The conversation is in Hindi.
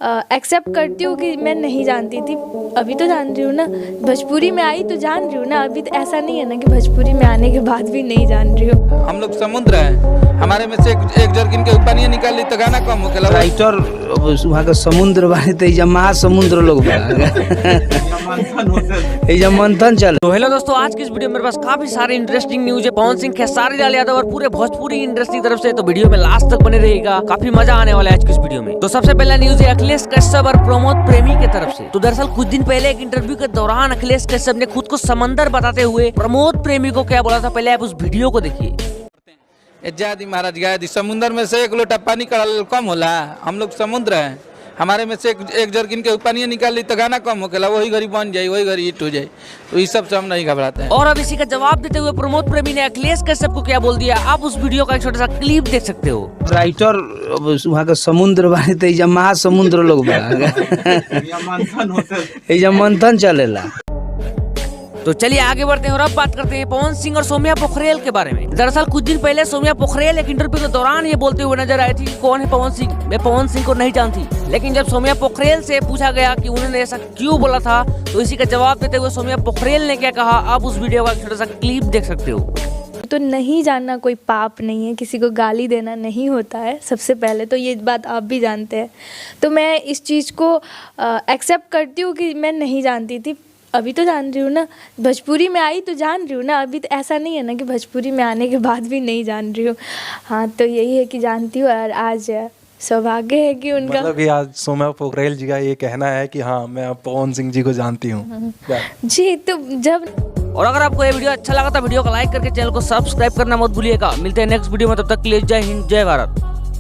एक्सेप्ट करती हूँ कि मैं नहीं जानती थी। अभी तो जान रही हूँ ना, भोजपुरी में आई तो जान रही हूँ ना। अभी तो ऐसा नहीं है ना कि भोजपुरी में आने के बाद भी नहीं जान रही हूँ। हम लोग समुद्र हैं, हमारे में से एक जर्किन के ऊपर नहीं निकाल ली तो गाना कम हो गया। राइटर वहाँ का समुद्र बानी तो महासमुद्र लोग मंथन चल। तो हेलो दोस्तों, आज की इस वीडियो में मेरे पास काफी सारे इंटरेस्टिंग न्यूज है पवन सिंह, खेसारी लाल यादव और पूरे भोजपुरी इंडस्ट्री की तरफ से। तो वीडियो में लास्ट तक बने रहेगा, काफी मजा आने वाला है आज की इस वीडियो में। तो सबसे पहला न्यूज है अखिलेश कश्यप और प्रमोद प्रेमी की तरफ से। तो दरअसल कुछ दिन पहले एक इंटरव्यू के दौरान अखिलेश कश्यप ने खुद को समंदर बताते हुए प्रमोद प्रेमी को क्या बोला था, पहले आप उस वीडियो को देखिए। जादी महाराज गायदी समुद्र में से एक लोटा पानी का कम होला। हम लोग समुद्र हैं, हमारे में से एक जर्किन के ऊपर नहीं निकाल ली तो गाना कम हो गया। वही घड़ी बन जाए, वही घड़ी हिट हो जाए। तो इस सब से हम नहीं घबराते हैं। और अब इसी का जवाब देते हुए प्रमोद प्रेमी ने अखिलेश कश्यप को क्या बोल दिया, आप उस वीडियो का एक छोटा सा क्लिप देख सकते हो। राइटर वहाँ का समुद्र बानी तो महासमुद्र लोग मंथन चलेला। तो चलिए आगे बढ़ते हैं और अब बात करते हैं पवन सिंह और सौम्या पोखरेल के बारे में। दरअसल कुछ दिन पहले सौम्या पोखरेल एक इंटरव्यू के दौरान ये बोलते हुए नजर आई थी, कौन है पवन सिंह, मैं पवन सिंह को नहीं जानती। लेकिन जब सौम्या पोखरेल से पूछा गया कि उन्होंने ऐसा क्यों बोला था, तो इसी का जवाब देते हुए सौम्या पोखरेल ने क्या कहा, आप उस वीडियो का छोटा सा क्लिप देख सकते हो। तो नहीं जानना कोई पाप नहीं है, किसी को गाली देना नहीं होता है। सबसे पहले तो ये बात आप भी जानते हैं। तो मैं इस चीज़ को एक्सेप्ट करती हूँ कि मैं नहीं जानती थी। अभी तो जान रही हूँ ना, भोजपुरी में आई तो जान रही हूँ ना। अभी तो ऐसा नहीं है ना कि भोजपुरी में आने के बाद भी नहीं जान रही हूँ। हाँ, तो यही है कि जानती हूँ। और आज सौभाग्य है कि उनका मतलब कि आज सौम्या पोखरेल जी का ये कहना है कि हाँ मैं पवन सिंह जी को जानती हूँ। जी, तो जब और अगर आपको ये वीडियो अच्छा लगा तो वीडियो को लाइक करके चैनल को सब्सक्राइब करना मत भूलिएगा। मिलते हैं नेक्स्ट वीडियो में, तब तक के लिए जय हिंद, जय भारत।